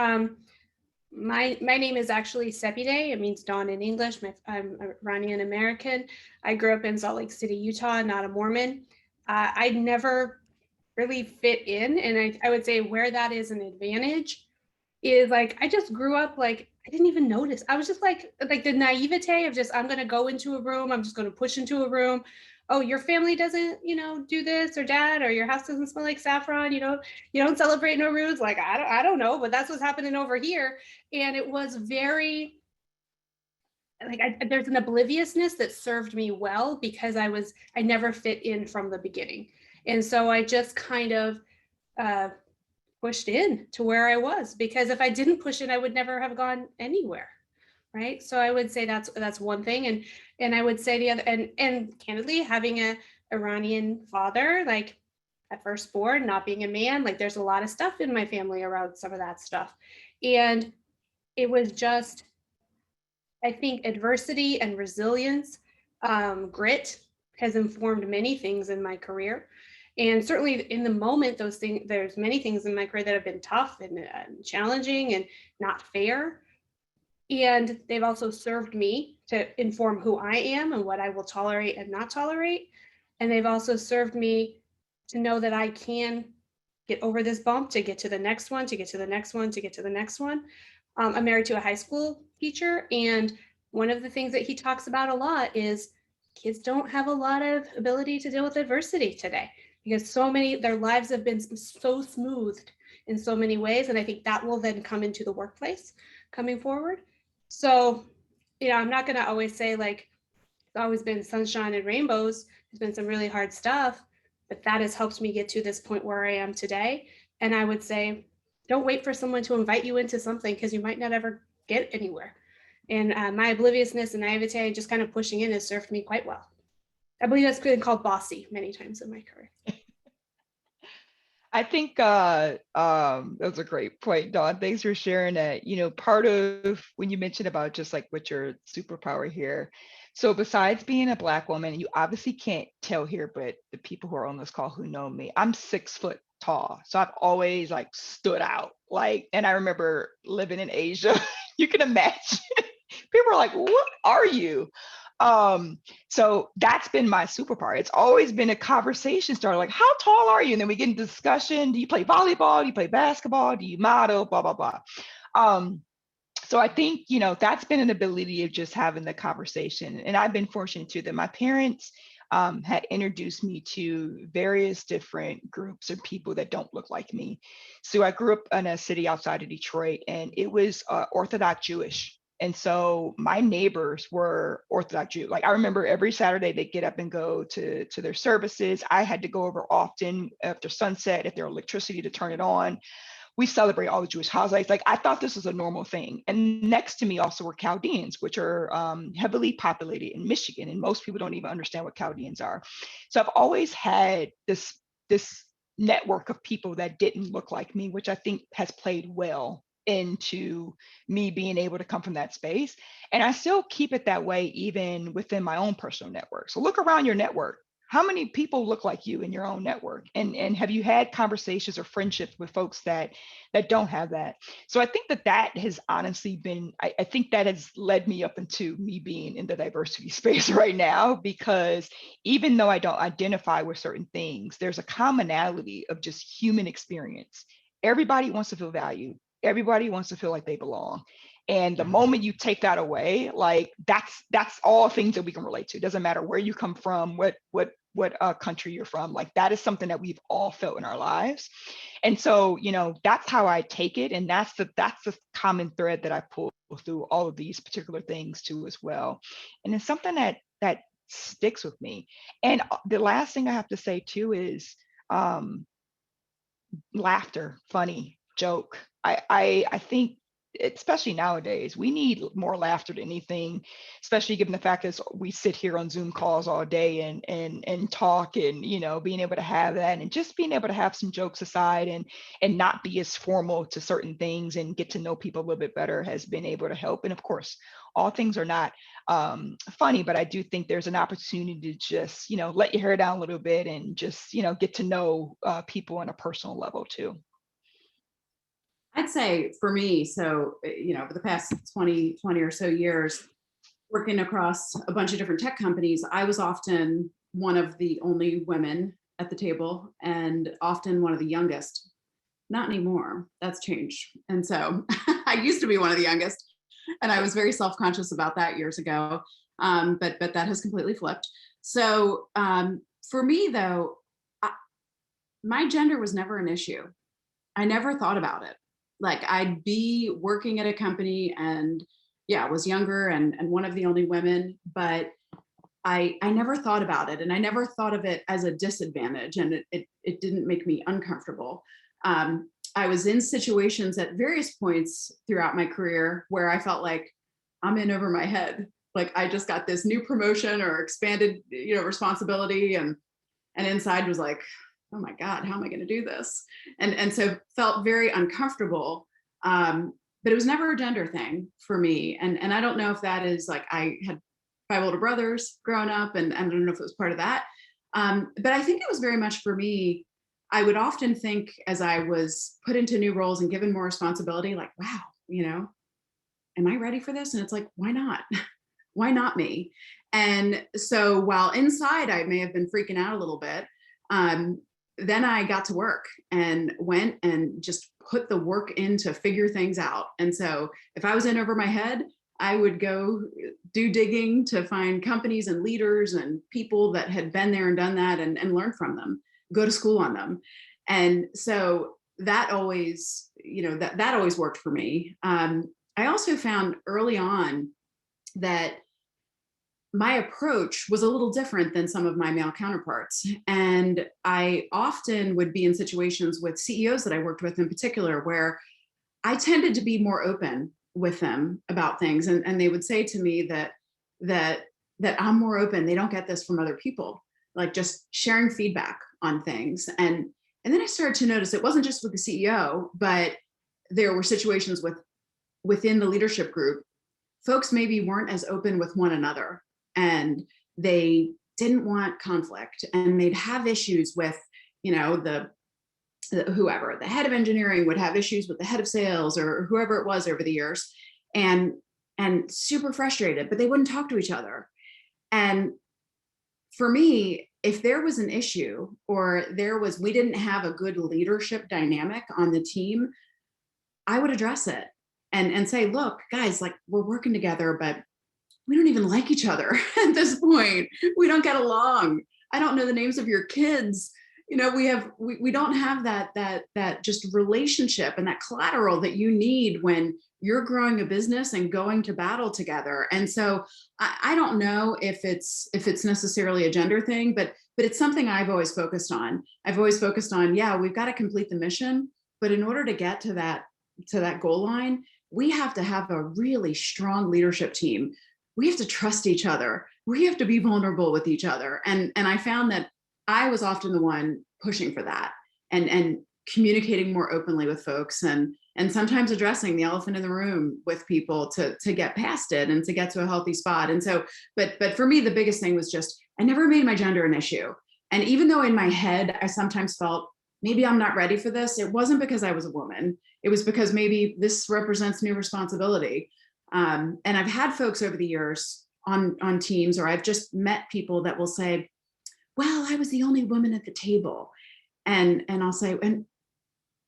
My name is actually Sepide. It means dawn in English. I'm Iranian American. I grew up in Salt Lake City, Utah, not a Mormon. I never really fit in. And I would say where that is an advantage is like, I just grew up like, I didn't even notice. I was just like the naivete of just, I'm going to go into a room. I'm just going to push into a room. Oh, your family doesn't, do this, or dad, or your house doesn't smell like saffron. You don't celebrate Nowruz. Like, I don't know, but that's what's happening over here. And it was very, like, there's an obliviousness that served me well because I never fit in from the beginning. And so I just kind of pushed in to where I was, because if I didn't push in, I would never have gone anywhere. Right. So I would say that's one thing. And I would say the other, and candidly, having a Iranian father, like at first born, not being a man, like there's a lot of stuff in my family around some of that stuff. And it was just, I think adversity and resilience, grit has informed many things in my career. And certainly in the moment, there's many things in my career that have been tough and challenging and not fair. And they've also served me to inform who I am and what I will tolerate and not tolerate. And they've also served me to know that I can get over this bump, to get to the next one, to get to the next one, to get to the next one. I'm married to a high school teacher, and one of the things that he talks about a lot is kids don't have a lot of ability to deal with adversity today, because their lives have been so smoothed in so many ways. And I think that will then come into the workplace coming forward. So, I'm not going to always say like it's always been sunshine and rainbows. There's been some really hard stuff, but that has helped me get to this point where I am today. And I would say, don't wait for someone to invite you into something, because you might not ever get anywhere. And my obliviousness and naivete, just kind of pushing in, has served me quite well. I believe that's been called bossy many times in my career. I think that's a great point, Dawn. Thanks for sharing that. Part of when you mentioned about just like what's your superpower here. So besides being a Black woman, you obviously can't tell here, but the people who are on this call who know me, I'm 6 foot tall. So I've always like stood out. And I remember living in Asia, you can imagine people are like, what are you? So that's been my superpower. It's always been a conversation starter, like, how tall are you? And then we get into discussion. Do you play volleyball? Do you play basketball? Do you model? Blah, blah, blah. So I think, that's been an ability of just having the conversation. And I've been fortunate too that my parents had introduced me to various different groups of people that don't look like me. So I grew up in a city outside of Detroit, and it was Orthodox Jewish. And so my neighbors were Orthodox Jew. Like I remember every Saturday they'd get up and go to their services. I had to go over often after sunset if there was electricity to turn it on. We celebrate all the Jewish holidays. Like I thought this was a normal thing. And next to me also were Chaldeans, which are heavily populated in Michigan. And most people don't even understand what Chaldeans are. So I've always had this network of people that didn't look like me, which I think has played well into me being able to come from that space. And I still keep it that way even within my own personal network. So look around your network. how many people look like you in your own network? And have you had conversations or friendships with folks that don't have that? So I think that has honestly been, I think that has led me up into me being in the diversity space right now, because even though I don't identify with certain things, there's a commonality of just human experience. Everybody wants to feel valued. Everybody wants to feel like they belong. And the moment you take that away, like that's all things that we can relate to. It doesn't matter where you come from, what country you're from. Like that is something that we've all felt in our lives. And so, that's how I take it. And that's the common thread that I pull through all of these particular things too as well. And it's something that sticks with me. And the last thing I have to say too is laughter, funny, joke. I think, especially nowadays, we need more laughter than anything, especially given the fact that we sit here on Zoom calls all day and talk, and being able to have that, and just being able to have some jokes aside and not be as formal to certain things and get to know people a little bit better has been able to help. And of course, all things are not funny, but I do think there's an opportunity to just let your hair down a little bit and just get to know people on a personal level too. I'd say for me, so, over the past 20 or so years, working across a bunch of different tech companies, I was often one of the only women at the table and often one of the youngest. Not anymore. That's changed. And so I used to be one of the youngest, and I was very self-conscious about that years ago. But that has completely flipped. So for me, though, my gender was never an issue. I never thought about it. Like I'd be working at a company and I was younger and one of the only women, but I never thought about it. And I never thought of it as a disadvantage, and it didn't make me uncomfortable. I was in situations at various points throughout my career where I felt like I'm in over my head. Like I just got this new promotion or expanded, responsibility, and inside was like, oh my God, how am I going to do this? And so felt very uncomfortable. But it was never a gender thing for me. And I don't know if that is like, I had 5 older brothers growing up, and I don't know if it was part of that. But I think it was very much for me. I would often think as I was put into new roles and given more responsibility, like, wow, am I ready for this? And it's like, why not? Why not me? And so while inside I may have been freaking out a little bit, then I got to work and went and just put the work in to figure things out. And so if I was in over my head, I would go do digging to find companies and leaders and people that had been there and done that, and learn from them, go to school on them. And so that always, that always worked for me. I also found early on that my approach was a little different than some of my male counterparts. And I often would be in situations with CEOs that I worked with in particular, where I tended to be more open with them about things. And they would say to me that I'm more open. They don't get this from other people, like just sharing feedback on things. And then I started to notice it wasn't just with the CEO, but there were situations within the leadership group. Folks maybe weren't as open with one another, and they didn't want conflict, and they'd have issues with, whoever, the head of engineering would have issues with the head of sales or whoever it was over the years, and super frustrated, but they wouldn't talk to each other. And for me, if there was an issue or we didn't have a good leadership dynamic on the team, I would address it and say, look, guys, like we're working together, but we don't even like each other at this point. We don't get along. I don't know the names of your kids. We don't have that just relationship and that collateral that you need when you're growing a business and going to battle together. And so I don't know if it's necessarily a gender thing, but it's something I've always focused on. I've always focused on, we've got to complete the mission, but in order to get to that goal line, we have to have a really strong leadership team. We have to trust each other. We have to be vulnerable with each other. And I found that I was often the one pushing for that and communicating more openly with folks, and sometimes addressing the elephant in the room with people to get past it and to get to a healthy spot. And so, but for me, the biggest thing was just I never made my gender an issue. And even though in my head, I sometimes felt maybe I'm not ready for this, it wasn't because I was a woman. It was because maybe this represents new responsibility. And I've had folks over the years on teams, or I've just met people that will say, well, I was the only woman at the table. And I'll say, and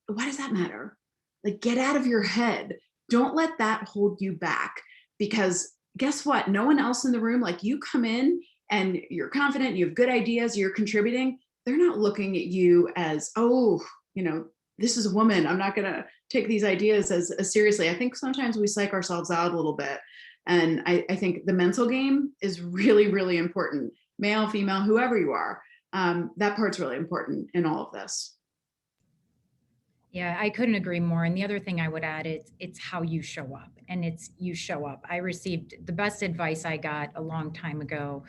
why does that matter? Like, get out of your head. Don't let that hold you back, because guess what? No one else in the room, like, you come in and you're confident, you have good ideas, you're contributing. They're not looking at you as, oh, this is a woman, I'm not gonna take these ideas as seriously. I think sometimes we psych ourselves out a little bit. And I think the mental game is really, really important. Male, female, whoever you are, that part's really important in all of this. Yeah, I couldn't agree more. And the other thing I would add is it's how you show up, and it's you show up. I received the best advice I got a long time ago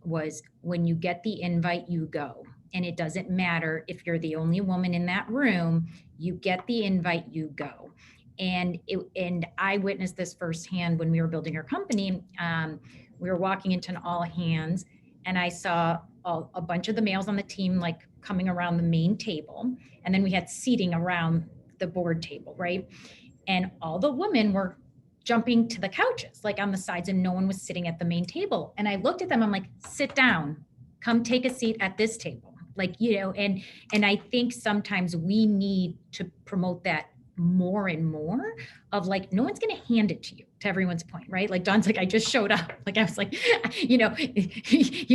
was when you get the invite, you go. And it doesn't matter if you're the only woman in that room, you get the invite, you go. And I witnessed this firsthand when we were building our company. We were walking into an all hands, and I saw a bunch of the males on the team like coming around the main table. And then we had seating around the board table, right? And all the women were jumping to the couches, like on the sides, and no one was sitting at the main table. And I looked at them, I'm like, sit down, come take a seat at this table. Like, and I think sometimes we need to promote that more and more, of like, no one's going to hand it to you, to everyone's point, right? Like Dawn's like, I just showed up. Like, I was like, you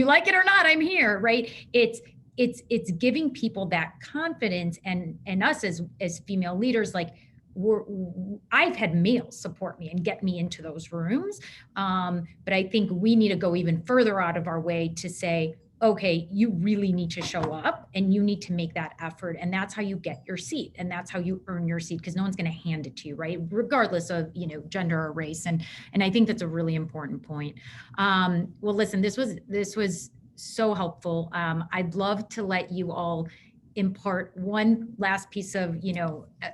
like it or not, I'm here, right? It's giving people that confidence, and us as female leaders, like, I've had males support me and get me into those rooms. But I think we need to go even further out of our way to say, okay, you really need to show up and you need to make that effort. And that's how you get your seat, and that's how you earn your seat, because no one's going to hand it to you, right? Regardless of, gender or race. And I think that's a really important point. Well, listen, this was so helpful. I'd love to let you all impart one last piece of,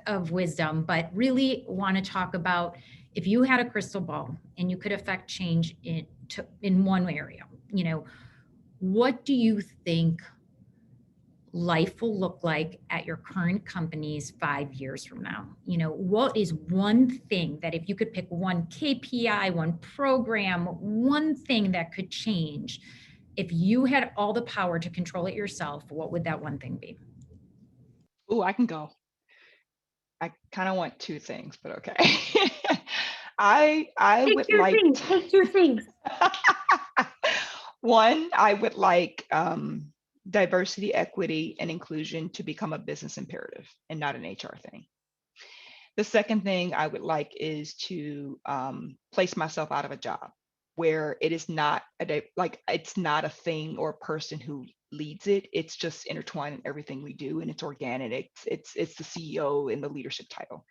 of wisdom, but really want to talk about, if you had a crystal ball and you could affect change in one area, what do you think life will look like at your current companies 5 years from now? What is one thing that, if you could pick one KPI, one program, one thing that could change, if you had all the power to control it yourself, what would that one thing be? Oh, I can go. I kind of want two things, but okay. I would like Take two things. One, I would like diversity, equity, and inclusion to become a business imperative and not an HR thing. The second thing I would like is to place myself out of a job where it is not it's not a thing or a person who leads it. It's just intertwined in everything we do, and it's organic. It's the CEO and the leadership title.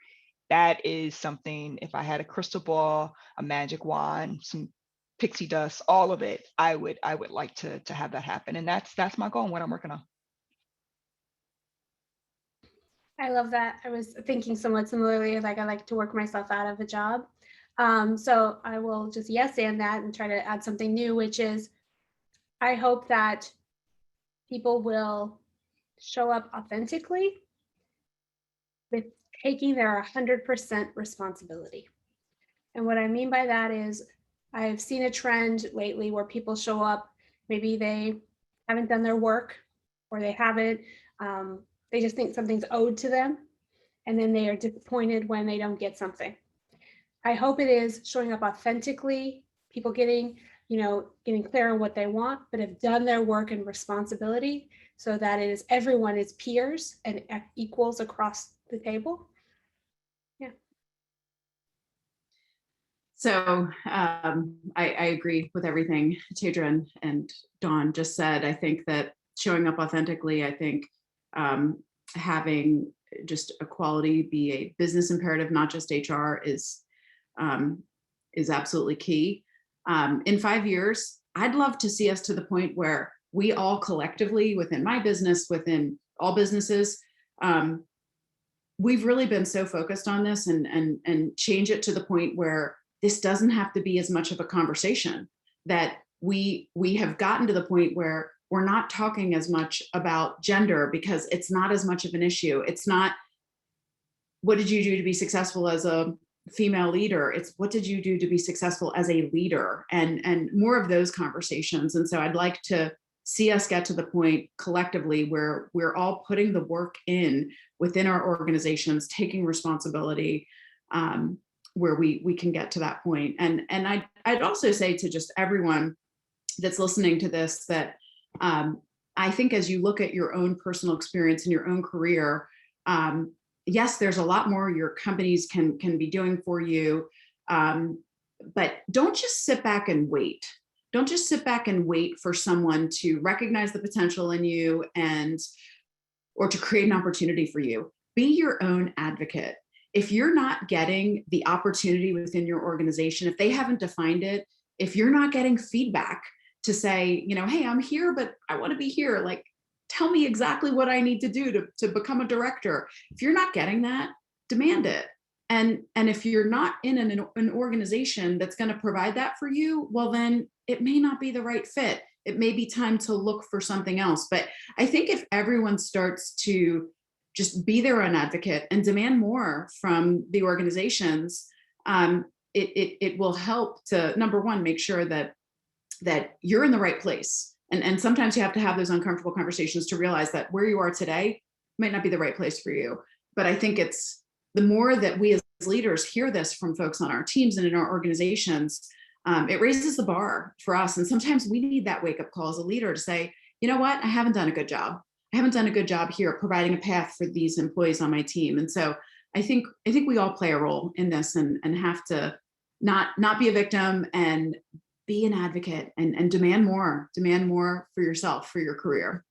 That is something, if I had a crystal ball, a magic wand, some pixie dust, all of it, I would like to have that happen. And that's my goal and what I'm working on. I love that. I was thinking somewhat similarly, like I like to work myself out of a job. So I will just yes and that and try to add something new, which is, I hope that people will show up authentically with taking their 100% responsibility. And what I mean by that is, I've seen a trend lately where people show up, maybe they haven't done their work, or they haven't, they just think something's owed to them, and then they are disappointed when they don't get something. I hope it is showing up authentically, people getting clear on what they want, but have done their work and responsibility, so that it is everyone is peers and equals across the table. Yeah. So I agree with everything Tadra and Dawn just said. I think that showing up authentically, I think having just equality be a business imperative, not just HR, is absolutely key. In 5 years, I'd love to see us to the point where we all collectively, within my business, within all businesses, we've really been so focused on this and change it to the point where this doesn't have to be as much of a conversation, that we have gotten to the point where we're not talking as much about gender because it's not as much of an issue. It's not, what did you do to be successful as a female leader? It's what did you do to be successful as a leader, and more of those conversations. And so I'd like to see us get to the point collectively where we're all putting the work in within our organizations, taking responsibility, where we can get to that point. And I'd also say to just everyone that's listening to this that I think as you look at your own personal experience in your own career, yes, there's a lot more your companies can be doing for you, but don't just sit back and wait. Don't just sit back and wait for someone to recognize the potential in you or to create an opportunity for you. Be your own advocate. If you're not getting the opportunity within your organization, if they haven't defined it, if you're not getting feedback to say, hey, I'm here, but I want to be here. Like, tell me exactly what I need to do to become a director. If you're not getting that, demand it. And if you're not in an organization that's going to provide that for you, well, then it may not be the right fit. It may be time to look for something else. But I think if everyone starts to just be their own advocate and demand more from the organizations, it will help to, number one, make sure that you're in the right place. And sometimes you have to have those uncomfortable conversations to realize that where you are today might not be the right place for you. But I think it's the more that we as leaders hear this from folks on our teams and in our organizations, it raises the bar for us. And sometimes we need that wake up call as a leader to say, you know what, I haven't done a good job. I haven't done a good job here providing a path for these employees on my team. And so I think we all play a role in this and have to not be a victim and be an advocate and demand more for yourself, for your career.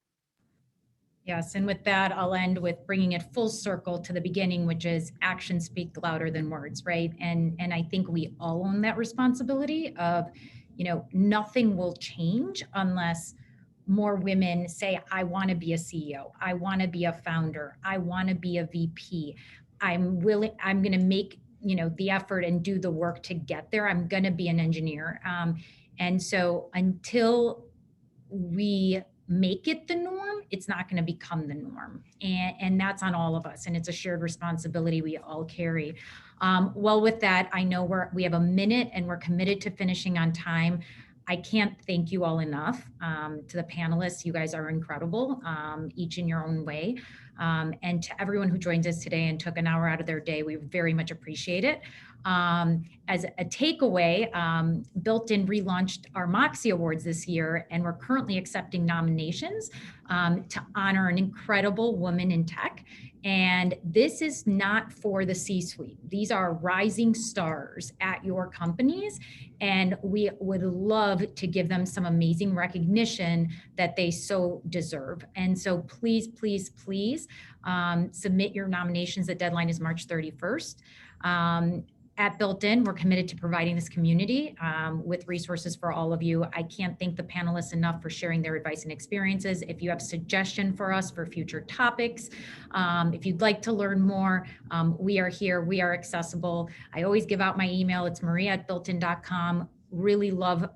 Yes, and with that, I'll end with bringing it full circle to the beginning, which is actions speak louder than words, right? And I think we all own that responsibility of, nothing will change unless more women say, I want to be a CEO, I want to be a founder, I want to be a VP, I'm going to make the effort and do the work to get there. I'm going to be an engineer. And so until we make it the norm, it's not going to become the norm. And that's on all of us. And it's a shared responsibility we all carry. Well, with that, I know we have a minute and we're committed to finishing on time. I can't thank you all enough. To the panelists, you guys are incredible, each in your own way. And to everyone who joined us today and took an hour out of their day, we very much appreciate it. As a takeaway, Built-in relaunched our Moxie Awards this year, and we're currently accepting nominations to honor an incredible woman in tech. And this is not for the C-suite. These are rising stars at your companies, and we would love to give them some amazing recognition that they so deserve. And so please, please, please submit your nominations. The deadline is March 31st. At Built-in, we're committed to providing this community with resources for all of you. I can't thank the panelists enough for sharing their advice and experiences. If you have a suggestion for us for future topics, if you'd like to learn more, we are here, we are accessible. I always give out my email, it's maria@builtin.com. Really love,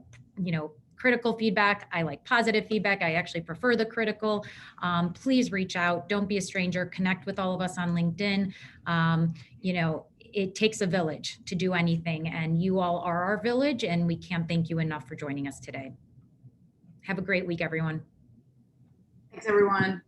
critical feedback. I like positive feedback. I actually prefer the critical. Please reach out, don't be a stranger, connect with all of us on LinkedIn. It takes a village to do anything, and you all are our village, and we can't thank you enough for joining us today. Have a great week, everyone. Thanks, everyone.